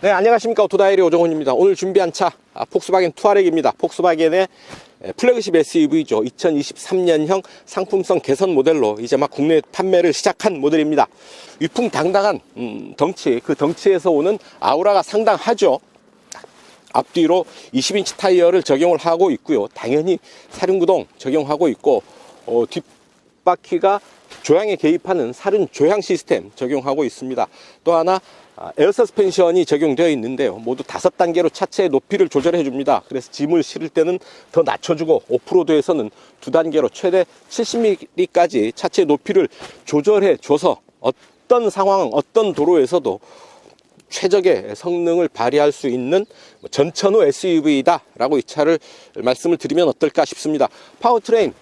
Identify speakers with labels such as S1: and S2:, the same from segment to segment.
S1: 네, 안녕하십니까. 오토다이리 오정훈입니다. 오늘 준비한 차 폭스바겐 투아렉입니다. 폭스바겐의 플래그십 SUV죠. 2023년형 상품성 개선 모델로 이제 막 국내 판매를 시작한 모델입니다. 위풍당당한 덩치, 그 덩치에서 오는 아우라가 상당하죠. 앞뒤로 20인치 타이어를 적용을 하고 있고요. 당연히 사륜구동 적용하고 있고, 뒷바퀴가 조향에 개입하는 사륜 조향 시스템 적용하고 있습니다. 또 하나 에어 서스펜션이 적용되어 있는데요. 모두 5단계로 차체의 높이를 조절해 줍니다. 그래서 짐을 실을 때는 더 낮춰주고, 오프로드에서는 2단계로 최대 70mm까지 차체의 높이를 조절해 줘서 어떤 상황, 어떤 도로에서도 최적의 성능을 발휘할 수 있는 전천후 SUV다 라고 이 차를 말씀을 드리면 어떨까 싶습니다. 파워트레인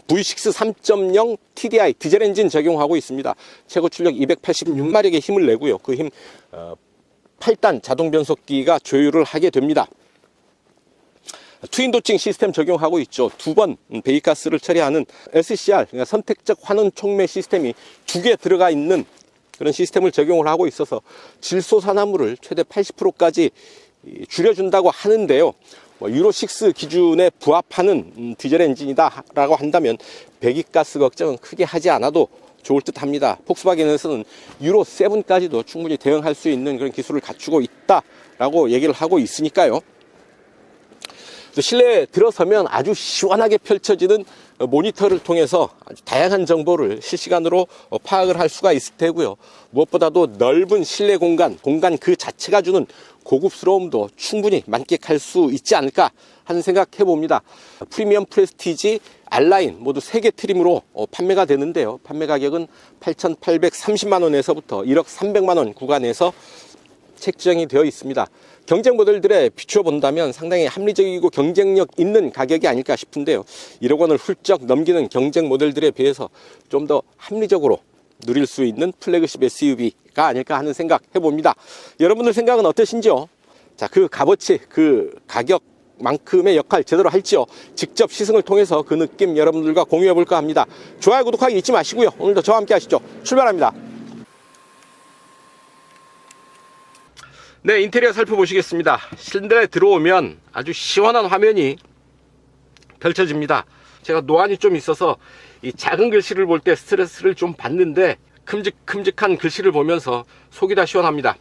S1: V6 3.0 TDI 디젤 엔진 적용하고 있습니다. 최고 출력 286마력의 힘을 내고요. 그 힘 8단 자동 변속기가 조율을 하게 됩니다. 트윈 도칭 시스템 적용하고 있죠. 2번 배기가스를 처리하는 SCR, 그러니까 선택적 환원 촉매 시스템이 2개 들어가 있는 그런 시스템을 적용을 하고 있어서 질소산화물을 최대 80%까지 줄여준다고 하는데요. 유로6 기준에 부합하는 디젤 엔진이다 라고 한다면 배기가스 걱정은 크게 하지 않아도 좋을 듯 합니다. 폭스바겐에서는 유로7까지도 충분히 대응할 수 있는 그런 기술을 갖추고 있다 라고 얘기를 하고 있으니까요. 실내에 들어서면 아주 시원하게 펼쳐지는 모니터를 통해서 아주 다양한 정보를 실시간으로 파악을 할 수가 있을 테고요. 무엇보다도 넓은 실내 공간 그 자체가 주는 고급스러움도 충분히 만끽할 수 있지 않을까 하는 생각 해봅니다. 프리미엄 프레스티지 R라인 모두 3개 트림으로 판매가 되는데요. 판매 가격은 8,830만원에서부터 1억 300만원 구간에서 책정이 되어 있습니다. 경쟁 모델들에 비추어 본다면 상당히 합리적이고 경쟁력 있는 가격이 아닐까 싶은데요. 1억 원을 훌쩍 넘기는 경쟁 모델들에 비해서 좀 더 합리적으로 누릴 수 있는 플래그십 SUV가 아닐까 하는 생각 해봅니다. 여러분들 생각은 어떠신지요? 자, 그 값어치, 그 가격만큼의 역할 제대로 할지요? 직접 시승을 통해서 그 느낌 여러분들과 공유해 볼까 합니다. 좋아요, 구독하기 잊지 마시고요. 오늘도 저와 함께 하시죠. 출발합니다. 네, 인테리어 살펴보시겠습니다. 실내에 들어오면 아주 시원한 화면이 펼쳐집니다. 제가 노안이 좀 있어서 이 작은 글씨를 볼 때 스트레스를 좀 받는데 큼직큼직한 글씨를 보면서 속이 다 시원합니다.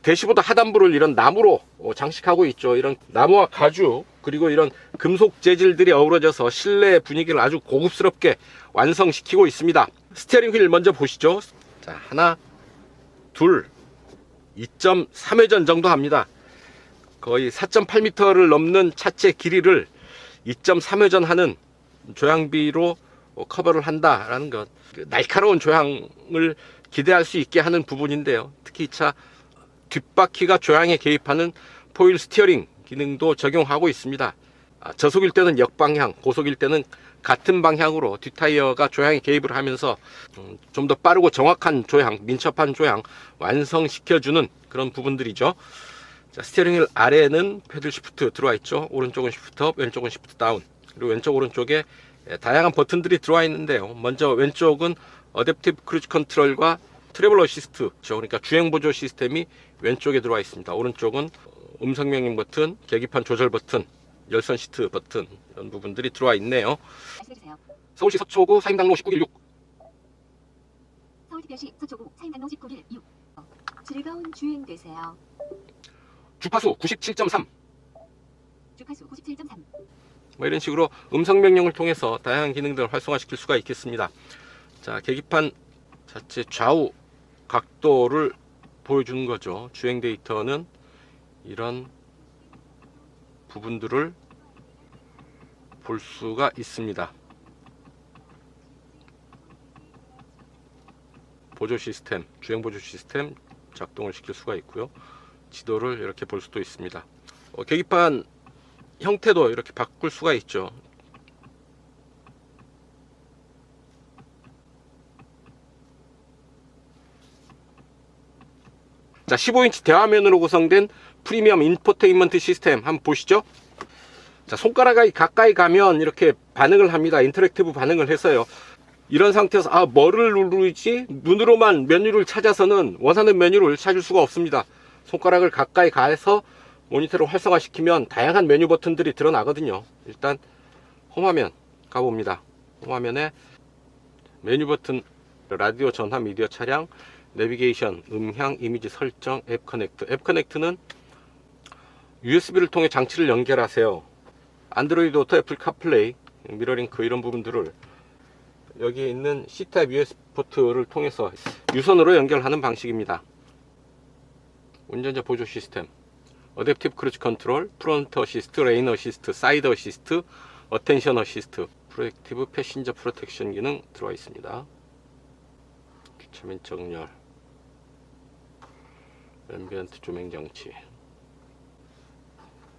S1: 대시보드 하단부를 이런 나무로 장식하고 있죠. 이런 나무와 가죽 그리고 이런 금속 재질들이 어우러져서 실내 분위기를 아주 고급스럽게 완성시키고 있습니다. 스티어링 휠 먼저 보시죠. 자, 하나, 둘, 2.3회전 정도 합니다. 거의 4.8m를 넘는 차체 길이를 2.3회전 하는 조향비로 커버를 한다라는 것, 날카로운 조향을 기대할 수 있게 하는 부분인데요. 특히 이 차 뒷바퀴가 조향에 개입하는 포일 스티어링 기능도 적용하고 있습니다. 저속일 때는 역방향, 고속일 때는 같은 방향으로 뒷타이어가 조향에 개입을 하면서 좀 더 빠르고 정확한 조향, 민첩한 조향 완성시켜주는 그런 부분들이죠. 자, 스티어링 휠 아래에는 패들 시프트 들어와 있죠. 오른쪽은 시프트 업, 왼쪽은 시프트 다운. 그리고 왼쪽 오른쪽에 다양한 버튼들이 들어와 있는데요. 먼저 왼쪽은 어댑티브 크루즈 컨트롤과 트래블 어시스트, 그러니까 주행 보조 시스템이 왼쪽에 들어와 있습니다. 오른쪽은 음성 명령 버튼, 계기판 조절 버튼, 열선 시트 버튼 이런 부분들이 들어와 있네요. 서울시 서초구 사임당로 1916.
S2: 서울특별시 서초구 사임당로 1916. 즐거운 주행 되세요.
S1: 주파수 97.3.
S2: 주파수 97.3.
S1: 뭐 이런 식으로 음성 명령을 통해서 다양한 기능들을 활성화시킬 수가 있겠습니다. 자, 계기판 자체 좌우 각도를 보여주는 거죠. 주행 데이터는 이런 부분들을 볼 수가 있습니다. 보조 시스템, 주행 보조 시스템 작동을 시킬 수가 있고요. 지도를 이렇게 볼 수도 있습니다. 계기판 형태도 이렇게 바꿀 수가 있죠. 자, 15인치 대화면으로 구성된 프리미엄 인포테인먼트 시스템 한번 보시죠. 자, 손가락이 가까이 가면 이렇게 반응을 합니다. 인터랙티브 반응을 해서요. 이런 상태에서 뭐를 누르지? 눈으로만 메뉴를 찾아서는 원하는 메뉴를 찾을 수가 없습니다. 손가락을 가까이 가해서 모니터를 활성화시키면 다양한 메뉴 버튼들이 드러나거든요. 일단 홈화면 가봅니다. 홈화면에 메뉴 버튼, 라디오, 전화, 미디어, 차량, 내비게이션, 음향, 이미지 설정, 앱 커넥트. 앱 커넥트는 USB를 통해 장치를 연결하세요. 안드로이드 오토, 애플 카플레이, 미러링크 이런 부분들을 여기에 있는 C타입 USB 포트를 통해서 유선으로 연결하는 방식입니다. 운전자 보조 시스템, 어댑티브 크루즈 컨트롤, 프론트 어시스트, 레인 어시스트, 사이드 어시스트, 어텐션 어시스트, 프로액티브 패신저 프로텍션 기능 들어와 있습니다. 주차면 정렬, 앰비언트 조명 장치,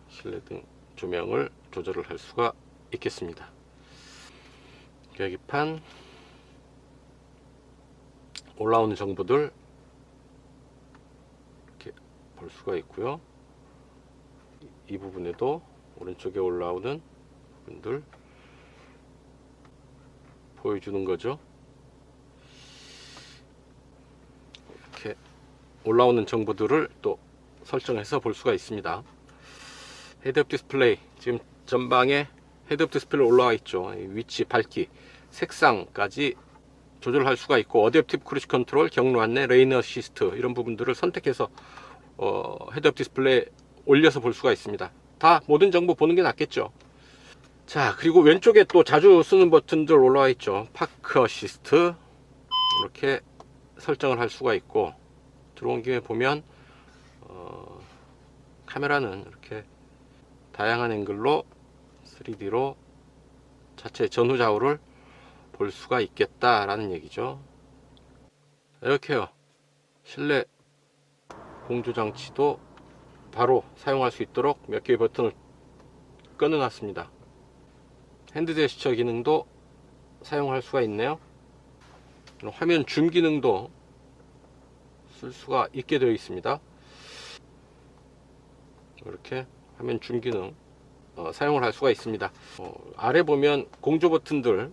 S1: 실내 등 조명을 조절을 할 수가 있겠습니다. 계기판, 올라오는 정보들 이렇게 볼 수가 있고요. 이 부분에도 오른쪽에 올라오는 부분들 보여주는 거죠. 이렇게 올라오는 정보들을 또 설정해서 볼 수가 있습니다. 헤드업 디스플레이, 지금 전방에 헤드업 디스플레이 올라와 있죠. 위치, 밝기, 색상까지 조절할 수가 있고, 어댑티브 크루즈 컨트롤, 경로 안내, 레인 어시스트 이런 부분들을 선택해서 헤드업 디스플레이 올려서 볼 수가 있습니다. 다 모든 정보 보는 게 낫겠죠. 자, 그리고 왼쪽에 또 자주 쓰는 버튼들 올라와 있죠. 파크 어시스트, 이렇게 설정을 할 수가 있고, 들어온 김에 보면 카메라는 이렇게 다양한 앵글로 3D로 자체 전후 좌우를 볼 수가 있겠다라는 얘기죠. 이렇게요. 실내 공조 장치도 바로 사용할 수 있도록 몇 개의 버튼을 끊어 놨습니다. 핸드 제스처 기능도 사용할 수가 있네요. 화면 줌 기능도 쓸 수가 있게 되어 있습니다. 이렇게 화면 줌 기능 사용을 할 수가 있습니다. 아래 보면 공조 버튼들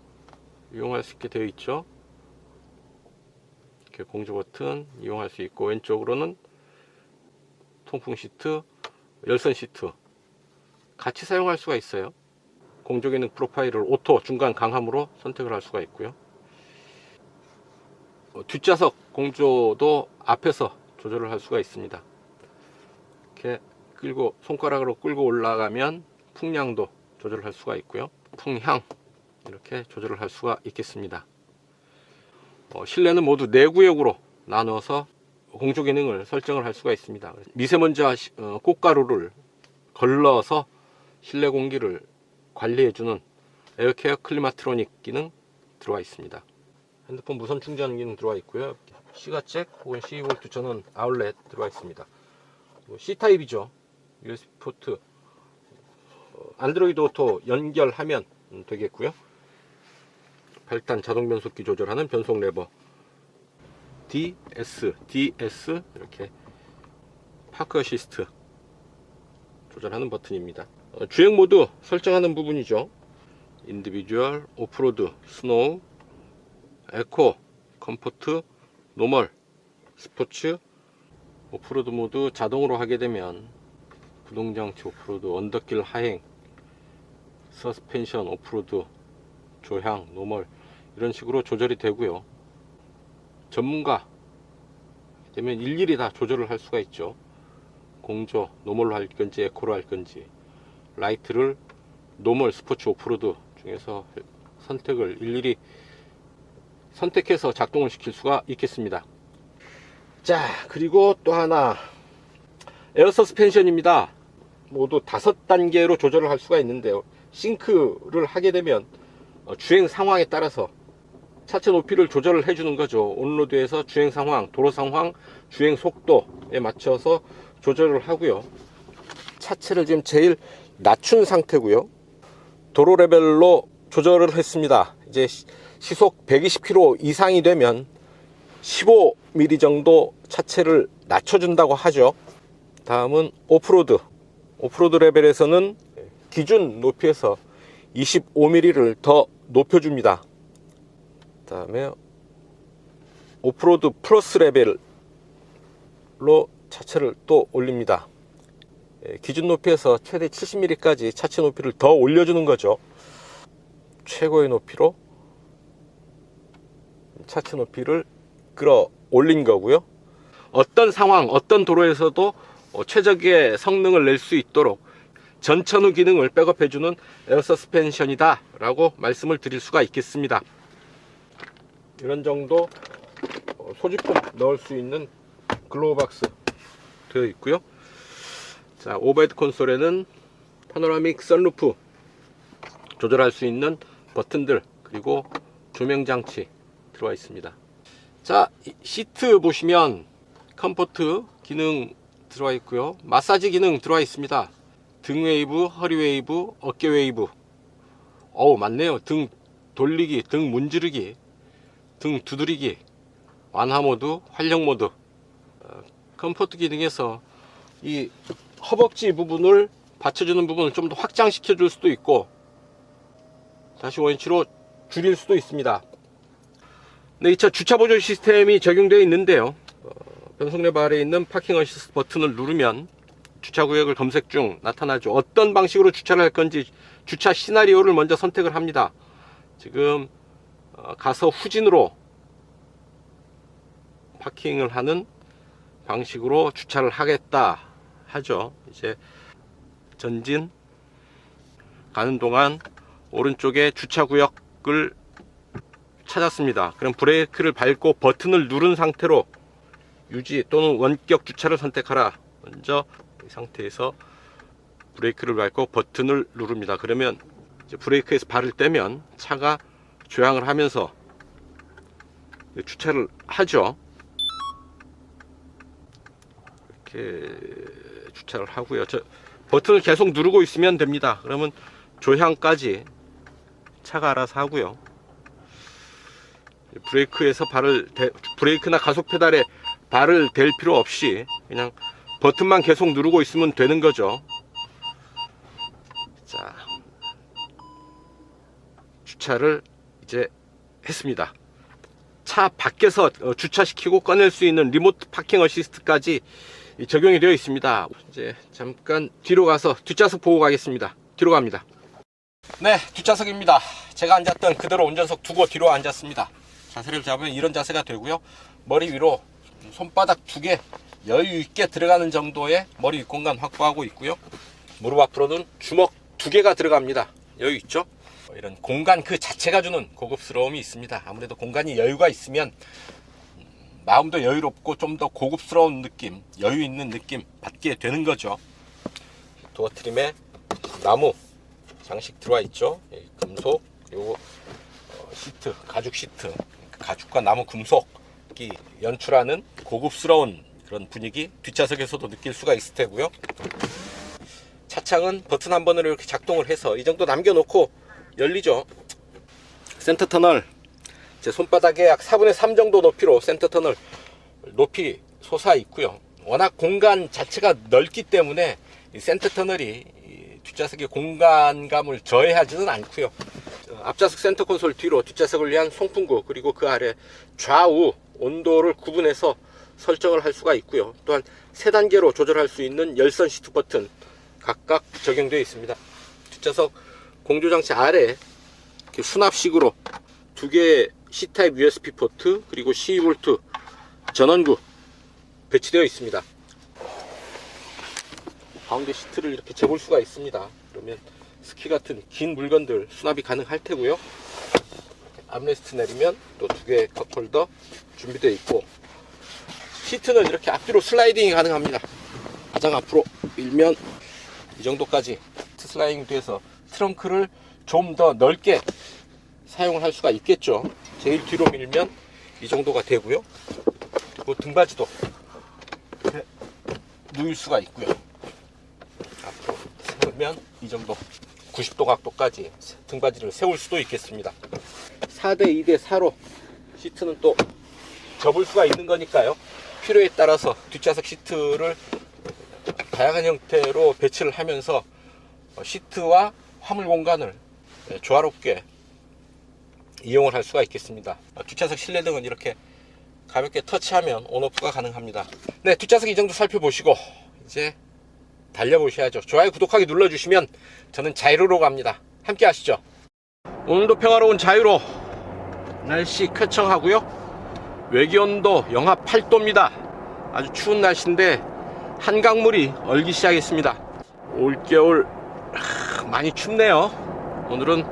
S1: 이용할 수 있게 되어 있죠. 이렇게 공조 버튼 이용할 수 있고, 왼쪽으로는 통풍 시트, 열선 시트 같이 사용할 수가 있어요. 공조 기능 프로파일을 오토, 중간, 강함으로 선택을 할 수가 있고요. 뒷좌석 공조도 앞에서 조절을 할 수가 있습니다. 이렇게 끌고 손가락으로 끌고 올라가면 풍량도 조절을 할 수가 있고요. 풍향 이렇게 조절을 할 수가 있겠습니다. 실내는 모두 4구역으로 나누어서 공조 기능을 설정을 할 수가 있습니다. 미세먼지와 꽃가루를 걸러서 실내 공기를 관리해주는 에어케어 클리마트로닉 기능 들어와 있습니다. 핸드폰 무선 충전 기능 들어와 있고요. C가잭 혹은 C볼트 전원 아울렛 들어와 있습니다. C타입이죠. USB 포트, 안드로이드 오토 연결하면 되겠고요. 8단 자동 변속기 조절하는 변속 레버, DS 이렇게 파크 어시스트 조절하는 버튼입니다. 주행 모드 설정하는 부분이죠. 인디비주얼, 오프로드, 스노우, 에코, 컴포트, 노멀, 스포츠. 오프로드 모드 자동으로 하게 되면 구동장치 오프로드, 언덕길 하행, 서스펜션 오프로드, 조향, 노멀 이런 식으로 조절이 되고요. 전문가 되면 일일이 다 조절을 할 수가 있죠. 공조, 노멀로 할 건지 에코로 할 건지, 라이트를 노멀, 스포츠, 오프로드 중에서 선택을 일일이 선택해서 작동을 시킬 수가 있겠습니다. 자, 그리고 또 하나 에어 서스펜션입니다. 모두 5단계로 조절을 할 수가 있는데요. 싱크를 하게 되면 주행 상황에 따라서 차체 높이를 조절을 해주는 거죠. 온로드에서 주행 상황, 도로 상황, 주행 속도에 맞춰서 조절을 하고요. 차체를 지금 제일 낮춘 상태고요. 도로 레벨로 조절을 했습니다. 이제 시속 120km 이상이 되면 15mm 정도 차체를 낮춰준다고 하죠. 다음은 오프로드. 오프로드 레벨에서는 기준 높이에서 25mm를 더 높여줍니다. 다음에 오프로드 플러스 레벨로 차체를 또 올립니다. 기준 높이에서 최대 70mm까지 차체 높이를 더 올려주는 거죠. 최고의 높이로 차체 높이를 끌어 올린 거고요. 어떤 상황, 어떤 도로에서도 최적의 성능을 낼 수 있도록 전천후 기능을 백업해주는 에어 서스펜션이다 라고 말씀을 드릴 수가 있겠습니다. 이런 정도 소지품 넣을 수 있는 글로우 박스 되어 있고요. 자, 오버헤드 콘솔에는 파노라믹 선루프 조절할 수 있는 버튼들, 그리고 조명 장치 들어와 있습니다. 자, 시트 보시면 컴포트 기능 들어와 있고요. 마사지 기능 들어와 있습니다. 등 웨이브, 허리 웨이브, 어깨 웨이브. 어우, 맞네요. 등 돌리기, 등 문지르기, 등 두드리기, 완화 모드, 활력 모드. 컴포트 기능에서 이 허벅지 부분을 받쳐주는 부분을 좀 더 확장시켜 줄 수도 있고, 다시 원위치로 줄일 수도 있습니다. 네, 이 차 주차 보조 시스템이 적용되어 있는데요. 변속 레버 아래에 있는 파킹 어시스트 버튼을 누르면 주차 구역을 검색 중 나타나죠. 어떤 방식으로 주차를 할 건지 주차 시나리오를 먼저 선택을 합니다. 지금 가서 후진으로 파킹을 하는 방식으로 주차를 하겠다 하죠. 이제 전진 가는 동안 오른쪽에 주차 구역을 찾았습니다. 그럼 브레이크를 밟고 버튼을 누른 상태로 유지 또는 원격 주차를 선택하라. 먼저 이 상태에서 브레이크를 밟고 버튼을 누릅니다. 그러면 이제 브레이크에서 발을 떼면 차가 조향을 하면서 주차를 하죠. 이렇게 주차를 하고요. 버튼을 계속 누르고 있으면 됩니다. 그러면 조향까지 차가 알아서 하고요. 브레이크나 가속 페달에 발을 댈 필요 없이 그냥 버튼만 계속 누르고 있으면 되는 거죠. 자, 주차를 이제 했습니다. 차 밖에서 주차시키고 꺼낼 수 있는 리모트 파킹 어시스트까지 적용이 되어 있습니다. 이제 잠깐 뒤로 가서 뒷좌석 보고 가겠습니다. 뒤로 갑니다. 네, 뒷좌석입니다. 제가 앉았던 그대로 운전석 두고 뒤로 앉았습니다. 자세를 잡으면 이런 자세가 되고요. 머리 위로 손바닥 2개 여유 있게 들어가는 정도의 머리 윗공간 확보하고 있고요. 무릎 앞으로는 주먹 2개가 들어갑니다. 여유 있죠? 이런 공간 그 자체가 주는 고급스러움이 있습니다. 아무래도 공간이 여유가 있으면 마음도 여유롭고 좀 더 고급스러운 느낌, 여유 있는 느낌 받게 되는 거죠. 도어 트림에 나무 장식 들어와 있죠. 금속, 그리고 시트, 가죽 시트, 가죽과 나무 금속이 연출하는 고급스러운 그런 분위기 뒷좌석에서도 느낄 수가 있을 테고요. 차창은 버튼 한 번으로 이렇게 작동을 해서 이 정도 남겨놓고 열리죠. 센터 터널, 제 손바닥에 약 4분의 3 정도 높이로 센터 터널 높이 솟아 있고요. 워낙 공간 자체가 넓기 때문에 이 센터 터널이 뒷좌석의 공간감을 저해하지는 않고요. 앞좌석 센터 콘솔 뒤로 뒷좌석을 위한 송풍구, 그리고 그 아래 좌우 온도를 구분해서 설정을 할 수가 있고요. 또한 3단계로 조절할 수 있는 열선 시트 버튼 각각 적용되어 있습니다. 뒷좌석 공조장치 아래 이렇게 수납식으로 2개의 C타입 USB 포트, 그리고 12V 전원구 배치되어 있습니다. 가운데 시트를 이렇게 재볼 수가 있습니다. 그러면 스키 같은 긴 물건들 수납이 가능할 테고요. 암레스트 내리면 또 2개의 컵홀더 준비되어 있고, 시트는 이렇게 앞뒤로 슬라이딩이 가능합니다. 가장 앞으로 밀면 이 정도까지 슬라이딩 돼서 트렁크를 좀 더 넓게 사용을 할 수가 있겠죠. 제일 뒤로 밀면 이 정도가 되고요. 그리고 등받이도 이렇게 누일 수가 있고요. 앞으로 세우면 이 정도 90도 각도까지 등받이를 세울 수도 있겠습니다. 4대 2대 4로 시트는 또 접을 수가 있는 거니까요. 필요에 따라서 뒷좌석 시트를 다양한 형태로 배치를 하면서 시트와 화물 공간을 조화롭게 이용을 할 수가 있겠습니다. 뒷좌석 실내등은 이렇게 가볍게 터치하면 온오프가 가능합니다. 네, 뒷좌석 이정도 살펴보시고 이제 달려보셔야죠. 좋아요, 구독하기 눌러주시면 저는 자유로로 갑니다. 함께 하시죠. 오늘도 평화로운 자유로. 날씨 쾌청하고요. 외기온도 영하 8도입니다. 아주 추운 날씨인데 한강물이 얼기 시작했습니다. 올겨울 많이 춥네요. 오늘은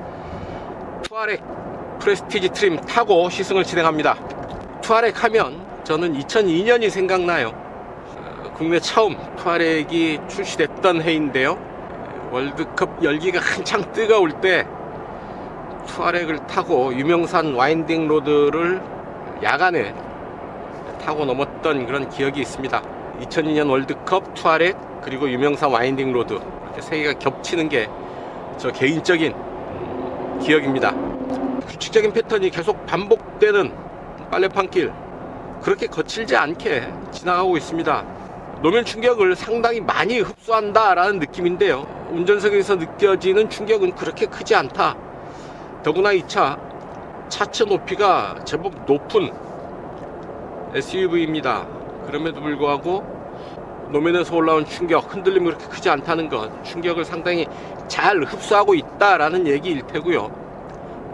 S1: 투아렉 프레스티지 트림 타고 시승을 진행합니다. 투아렉 하면 저는 2002년이 생각나요. 국내 처음 투아렉이 출시됐던 해인데요. 월드컵 열기가 한창 뜨거울 때 투아렉을 타고 유명산 와인딩 로드를 야간에 타고 넘었던 그런 기억이 있습니다. 2002년 월드컵 투아렉 그리고 유명산 와인딩 로드 이렇게 세 개가 겹치는 게 저 개인적인 기억입니다. 규칙적인 패턴이 계속 반복되는 빨래판길, 그렇게 거칠지 않게 지나가고 있습니다. 노면 충격을 상당히 많이 흡수한다라는 느낌인데요. 운전석에서 느껴지는 충격은 그렇게 크지 않다. 더구나 이 차 차체 높이가 제법 높은 SUV입니다. 그럼에도 불구하고 노면에서 올라온 충격, 흔들림이 그렇게 크지 않다는 것, 충격을 상당히 잘 흡수하고 있다라는 얘기일 테고요.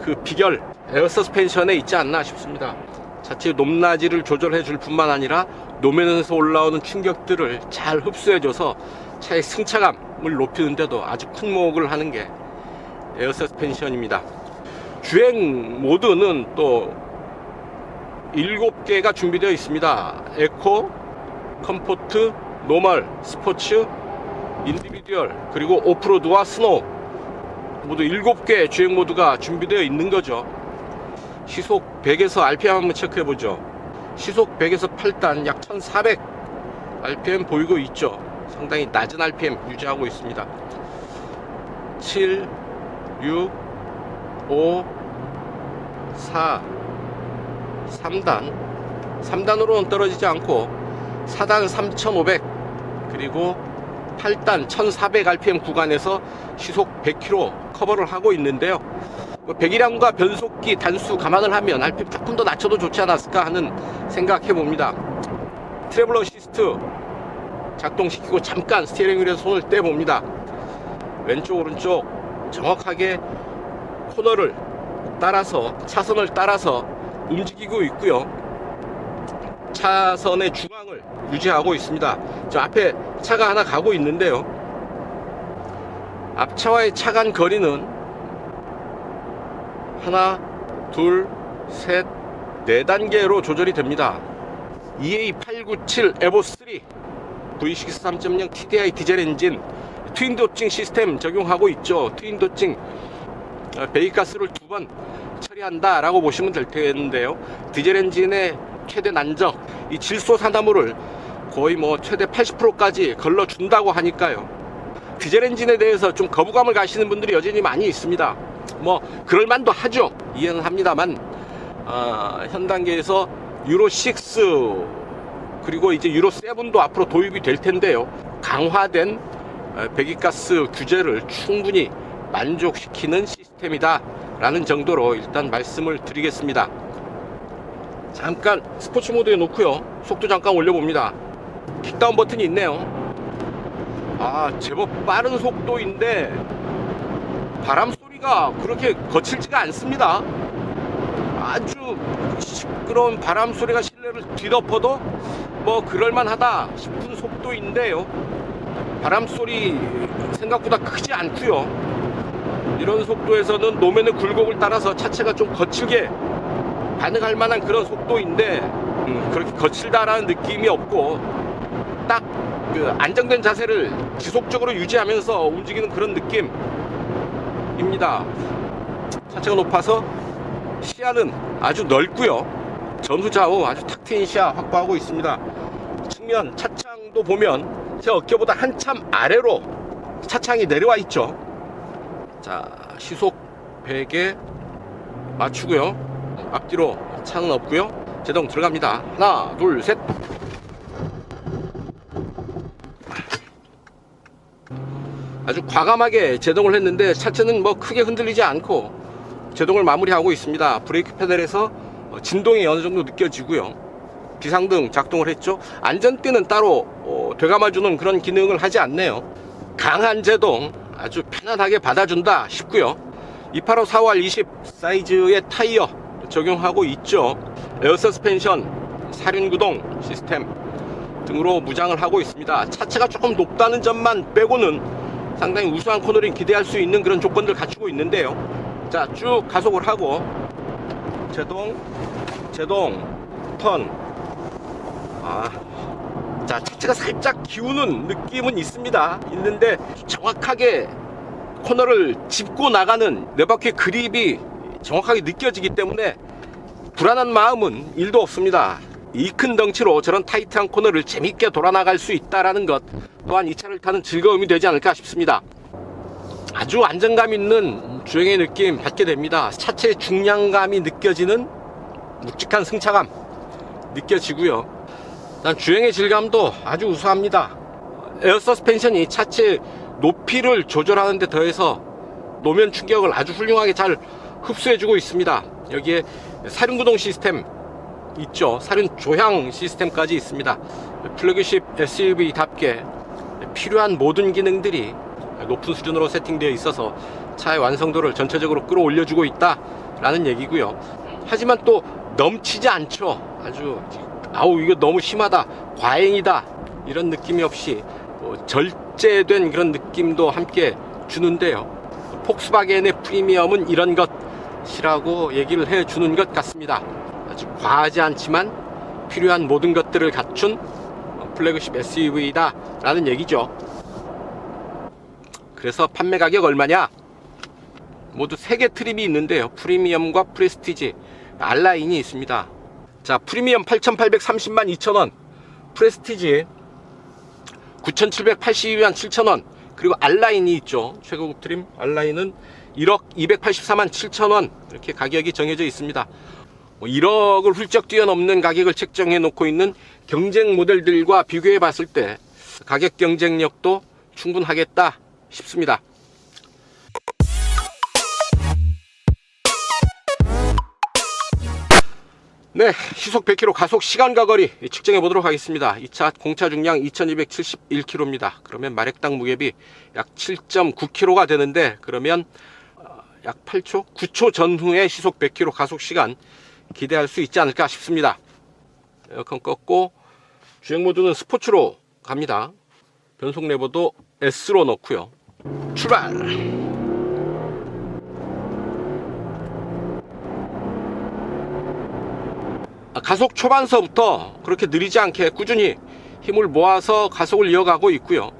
S1: 그 비결, 에어 서스펜션에 있지 않나 싶습니다. 자체 높낮이를 조절해 줄 뿐만 아니라 노면에서 올라오는 충격들을 잘 흡수해줘서 차의 승차감을 높이는데도 아주 큰 목을 하는 게 에어 서스펜션입니다. 주행 모드는 또 7개가 준비되어 있습니다. 에코, 컴포트, 노멀, 스포츠, 인디비듀얼, 그리고 오프로드와 스노우 모두 7개 주행 모드가 준비되어 있는 거죠. 시속 100에서 RPM 한번 체크해 보죠. 시속 100에서 8단 약 1400 RPM 보이고 있죠. 상당히 낮은 RPM 유지하고 있습니다. 7, 6, 5, 4, 3단으로는 떨어지지 않고 4단 3500 그리고 8단 1400 RPM 구간에서 시속 100km 커버를 하고 있는데요. 배기량과 변속기 단수 감안을 하면 RPM 조금 더 낮춰도 좋지 않았을까 하는 생각해 봅니다. 트래블 어시스트 작동시키고 잠깐 스티어링 휠에서 손을 떼봅니다. 왼쪽 오른쪽 정확하게 코너를 따라서 차선을 따라서 움직이고 있고요. 차선의 중앙을 유지하고 있습니다. 저 앞에 차가 하나 가고 있는데요. 앞차와의 차간 거리는 하나, 둘, 셋, 4단계로 조절이 됩니다. EA897 에보3 V6 3.0 TDI 디젤 엔진 트윈 도칭 시스템 적용하고 있죠. 트윈 도칭 배기가스를 2번 처리한다 라고 보시면 될 텐데요. 디젤 엔진의 최대 난적, 이 질소 산화물을 거의 최대 80%까지 걸러준다고 하니까요. 디젤 엔진에 대해서 좀 거부감을 가시는 분들이 여전히 많이 있습니다. 그럴만도 하죠. 이해는 합니다만 현 단계에서 유로6 그리고 이제 유로7도 앞으로 도입이 될 텐데요. 강화된 배기가스 규제를 충분히 만족시키는 시스템이다 라는 정도로 일단 말씀을 드리겠습니다. 잠깐 스포츠 모드에 놓고요, 속도 잠깐 올려봅니다. 킥다운 버튼이 있네요. 제법 빠른 속도인데 바람 소리가 그렇게 거칠지가 않습니다. 아주 시끄러운 바람 소리가 실내를 뒤덮어도 그럴만하다 싶은 속도인데요. 바람 소리 생각보다 크지 않고요. 이런 속도에서는 노면의 굴곡을 따라서 차체가 좀 거칠게 반응할 만한 그런 속도인데 그렇게 거칠다라는 느낌이 없고 딱 그 안정된 자세를 지속적으로 유지하면서 움직이는 그런 느낌입니다. 차체가 높아서 시야는 아주 넓고요. 전후 좌우 아주 탁 트인 시야 확보하고 있습니다. 측면 차창도 보면 제 어깨보다 한참 아래로 차창이 내려와 있죠. 자, 시속 100에 맞추고요. 앞뒤로 차는 없고요. 제동 들어갑니다. 하나, 둘, 셋. 아주 과감하게 제동을 했는데 차체는 크게 흔들리지 않고 제동을 마무리하고 있습니다. 브레이크 페달에서 진동이 어느 정도 느껴지고요. 비상등 작동을 했죠. 안전띠는 따로 되감아주는 그런 기능을 하지 않네요. 강한 제동 아주 편안하게 받아준다 싶고요. 285 4월 20 사이즈의 타이어 적용하고 있죠. 에어 서스펜션, 사륜구동 시스템 등으로 무장을 하고 있습니다. 차체가 조금 높다는 점만 빼고는 상당히 우수한 코너링 기대할 수 있는 그런 조건들 갖추고 있는데요. 자, 쭉 가속을 하고 제동, 턴. 자, 차체가 살짝 기우는 느낌은 있는데 정확하게 코너를 짚고 나가는 네 바퀴 그립이 정확하게 느껴지기 때문에 불안한 마음은 1도 없습니다. 이 큰 덩치로 저런 타이트한 코너를 재밌게 돌아나갈 수 있다는 것 또한 이 차를 타는 즐거움이 되지 않을까 싶습니다. 아주 안정감 있는 주행의 느낌 받게 됩니다. 차체의 중량감이 느껴지는 묵직한 승차감 느껴지고요. 주행의 질감도 아주 우수합니다. 에어 서스펜션이 차체 높이를 조절하는 데 더해서 노면 충격을 아주 훌륭하게 잘 흡수해주고 있습니다. 여기에 사륜구동 시스템 있죠. 사륜 조향 시스템까지 있습니다. 플래그십 SUV답게 필요한 모든 기능들이 높은 수준으로 세팅되어 있어서 차의 완성도를 전체적으로 끌어올려주고 있다라는 얘기고요. 하지만 또 넘치지 않죠. 아주 이거 너무 심하다, 과잉이다 이런 느낌이 없이 절제된 그런 느낌도 함께 주는데요. 폭스바겐의 프리미엄은 이런 것이라고 얘기를 해주는 것 같습니다. 아주 과하지 않지만 필요한 모든 것들을 갖춘 플래그십 SUV다 라는 얘기죠. 그래서 판매 가격 얼마냐? 모두 3개 트림이 있는데요. 프리미엄과 프레스티지, 알라인이 있습니다. 자, 프리미엄 8,830만 2천원, 프레스티지 9,782만 7천원, 그리고 알라인이 있죠. 최고급 트림 알라인은 1억 284만 7천원 이렇게 가격이 정해져 있습니다. 1억을 훌쩍 뛰어넘는 가격을 책정해 놓고 있는 경쟁 모델들과 비교해 봤을 때 가격 경쟁력도 충분하겠다 싶습니다. 네, 시속 100km 가속 시간과 거리 측정해 보도록 하겠습니다. 이 차 공차 중량 2271km입니다. 그러면 마력당 무게비 약 7.9kg가 되는데, 그러면 약 8초, 9초 전후의 시속 100km 가속 시간 기대할 수 있지 않을까 싶습니다. 에어컨 껐고 주행 모드는 스포츠로 갑니다. 변속 레버도 S로 넣고요. 출발! 가속 초반서부터 그렇게 느리지 않게 꾸준히 힘을 모아서 가속을 이어가고 있고요.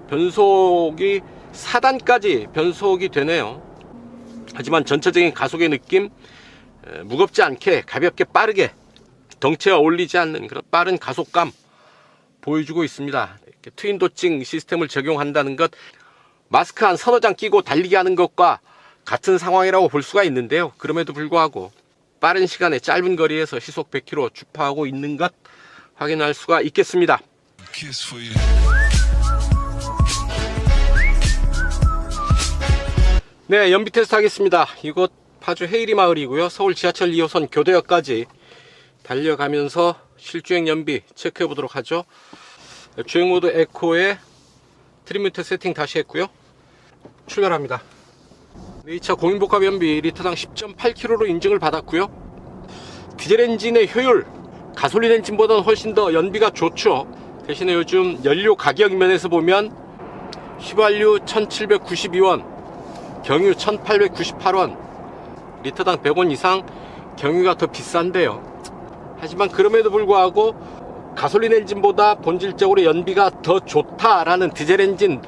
S1: 변속이 4단까지 변속이 되네요. 하지만 전체적인 가속의 느낌, 무겁지 않게 가볍게 빠르게 덩치에 어울리지 않는 그런 빠른 가속감 보여주고 있습니다. 이렇게 트윈 도칭 시스템을 적용한다는 것, 마스크 한 서너 장 끼고 달리기 하는 것과 같은 상황이라고 볼 수가 있는데요. 그럼에도 불구하고 빠른 시간에 짧은 거리에서 시속 100km 주파하고 있는 것 확인할 수가 있겠습니다. 네, 연비 테스트 하겠습니다. 이곳 파주 헤이리 마을이고요. 서울 지하철 2호선 교대역까지 달려가면서 실주행 연비 체크해 보도록 하죠. 주행 모드 에코에 트림미터 세팅 다시 했고요. 출발합니다. 이 차 공인복합 연비 리터당 10.8km로 인증을 받았고요. 디젤 엔진의 효율, 가솔린 엔진보다는 훨씬 더 연비가 좋죠. 대신에 요즘 연료 가격 면에서 보면 휘발유 1792원, 경유 1898원, 리터당 100원 이상 경유가 더 비싼데요. 하지만 그럼에도 불구하고 가솔린 엔진보다 본질적으로 연비가 더 좋다라는 디젤 엔진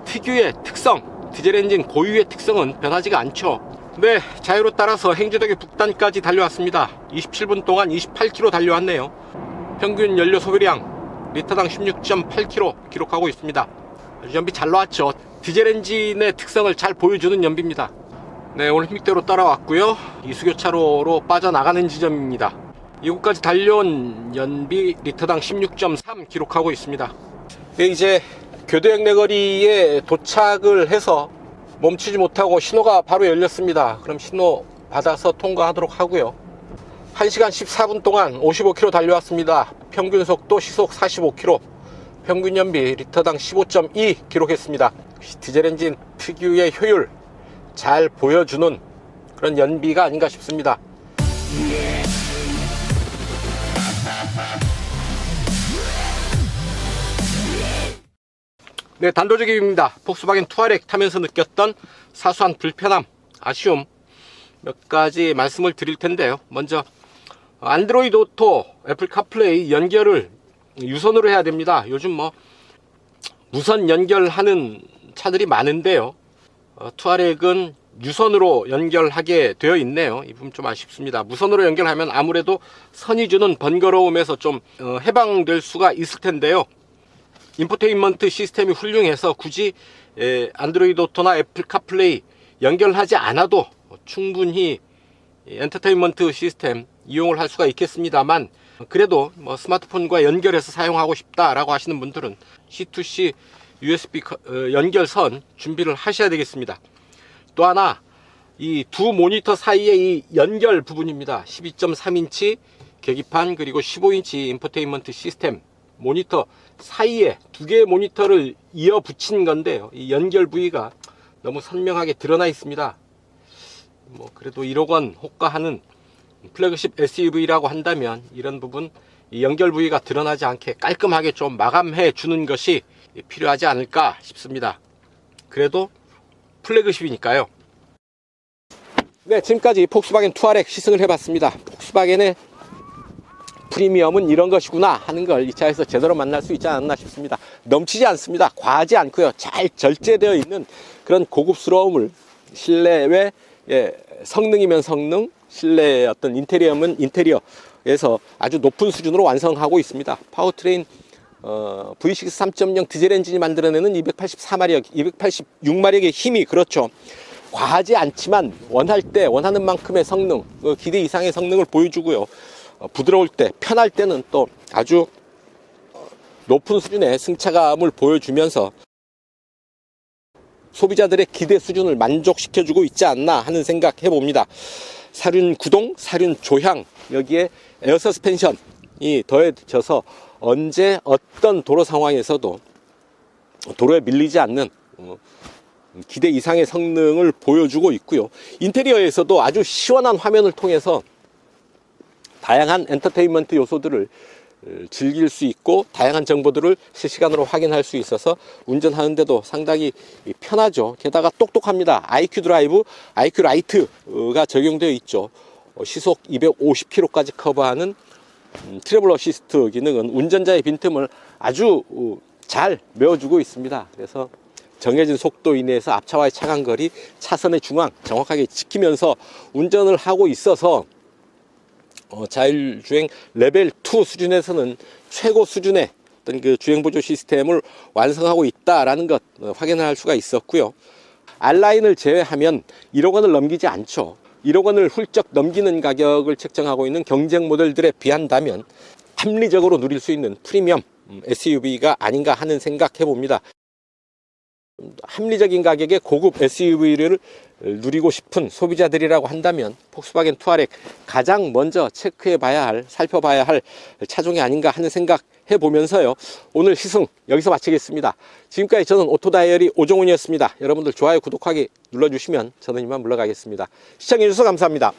S1: 특유의 특성, 디젤 엔진 고유의 특성은 변하지가 않죠. 네, 자유로 따라서 행주역의 북단까지 달려왔습니다. 27분 동안 28km 달려왔네요. 평균 연료 소비량 리터당 16.8km 기록하고 있습니다. 연비 잘 나왔죠. 디젤 엔진의 특성을 잘 보여주는 연비입니다. 네, 오늘 힘믹대로 따라왔고요. 이수교차로로 빠져나가는 지점입니다. 이곳까지 달려온 연비 리터당 16.3 기록하고 있습니다. 네, 이제 교대역 내거리에 도착을 해서 멈추지 못하고 신호가 바로 열렸습니다. 그럼 신호 받아서 통과하도록 하고요. 1시간 14분 동안 55km 달려왔습니다. 평균 속도 시속 45km, 평균 연비 리터당 15.2 기록했습니다. 디젤 엔진 특유의 효율 잘 보여주는 그런 연비가 아닌가 싶습니다. 네, 단도직입입니다. 폭스바겐 투아렉 타면서 느꼈던 사소한 불편함, 아쉬움 몇 가지 말씀을 드릴 텐데요. 먼저 안드로이드 오토, 애플 카플레이 연결을 유선으로 해야 됩니다. 요즘 뭐 무선 연결하는 차들이 많은데요. 투아렉은 유선으로 연결하게 되어 있네요. 이 부분 좀 아쉽습니다. 무선으로 연결하면 아무래도 선이 주는 번거로움에서 좀 해방될 수가 있을 텐데요. 인포테인먼트 시스템이 훌륭해서 굳이 안드로이드 오토나 애플 카플레이 연결하지 않아도 충분히 엔터테인먼트 시스템 이용을 할 수가 있겠습니다만, 그래도 뭐 스마트폰과 연결해서 사용하고 싶다라고 하시는 분들은 C2C USB 연결선 준비를 하셔야 되겠습니다. 또 하나, 이 두 모니터 사이의 이 연결 부분입니다. 12.3인치 계기판 그리고 15인치 인포테인먼트 시스템 모니터 사이에 두 개의 모니터를 이어 붙인 건데요. 이 연결 부위가 너무 선명하게 드러나 있습니다. 뭐 그래도 1억 원 호가하는 플래그십 SUV라고 한다면 이런 부분, 이 연결 부위가 드러나지 않게 깔끔하게 좀 마감해 주는 것이 필요하지 않을까 싶습니다. 그래도 플래그십이니까요. 네, 지금까지 폭스바겐 투아렉 시승을 해봤습니다. 폭스바겐의 프리미엄은 이런 것이구나 하는 걸 이 차에서 제대로 만날 수 있지 않았나 싶습니다. 넘치지 않습니다. 과하지 않고요. 잘 절제되어 있는 그런 고급스러움을 실내외 성능이면 성능, 실내의 어떤 인테리어면 인테리어에서 아주 높은 수준으로 완성하고 있습니다. 파워트레인 V6 3.0 디젤 엔진이 만들어내는 284마력, 286마력의 힘이 그렇죠. 과하지 않지만 원할 때 원하는 만큼의 성능, 기대 이상의 성능을 보여주고요. 부드러울 때, 편할 때는 또 아주 높은 수준의 승차감을 보여주면서 소비자들의 기대 수준을 만족시켜주고 있지 않나 하는 생각 해봅니다. 사륜 구동, 사륜 조향, 여기에 에어 서스펜션이 더해져서 언제 어떤 도로 상황에서도 도로에 밀리지 않는 기대 이상의 성능을 보여주고 있고요. 인테리어에서도 아주 시원한 화면을 통해서 다양한 엔터테인먼트 요소들을 즐길 수 있고 다양한 정보들을 실시간으로 확인할 수 있어서 운전하는데도 상당히 편하죠. 게다가 똑똑합니다. IQ 드라이브, IQ 라이트가 적용되어 있죠. 시속 250km까지 커버하는 트래블 어시스트 기능은 운전자의 빈틈을 아주 잘 메워주고 있습니다. 그래서 정해진 속도 이내에서 앞차와의 차간거리, 차선의 중앙 정확하게 지키면서 운전을 하고 있어서 자율주행 레벨 2 수준에서는 최고 수준의 어떤 그 주행보조 시스템을 완성하고 있다라는 것 확인할 수가 있었고요. R라인을 제외하면 1억 원을 넘기지 않죠. 1억 원을 훌쩍 넘기는 가격을 책정하고 있는 경쟁 모델들에 비한다면 합리적으로 누릴 수 있는 프리미엄 SUV가 아닌가 하는 생각 해봅니다. 합리적인 가격의 고급 SUV를 누리고 싶은 소비자들이라고 한다면 폭스바겐 투아렉 가장 먼저 체크해 봐야 할, 살펴봐야 할 차종이 아닌가 하는 생각 해보면서요, 오늘 시승 여기서 마치겠습니다. 지금까지 저는 오토다이어리 오종훈이었습니다. 여러분들 좋아요, 구독하기 눌러주시면 저는 이만 물러가겠습니다. 시청해주셔서 감사합니다.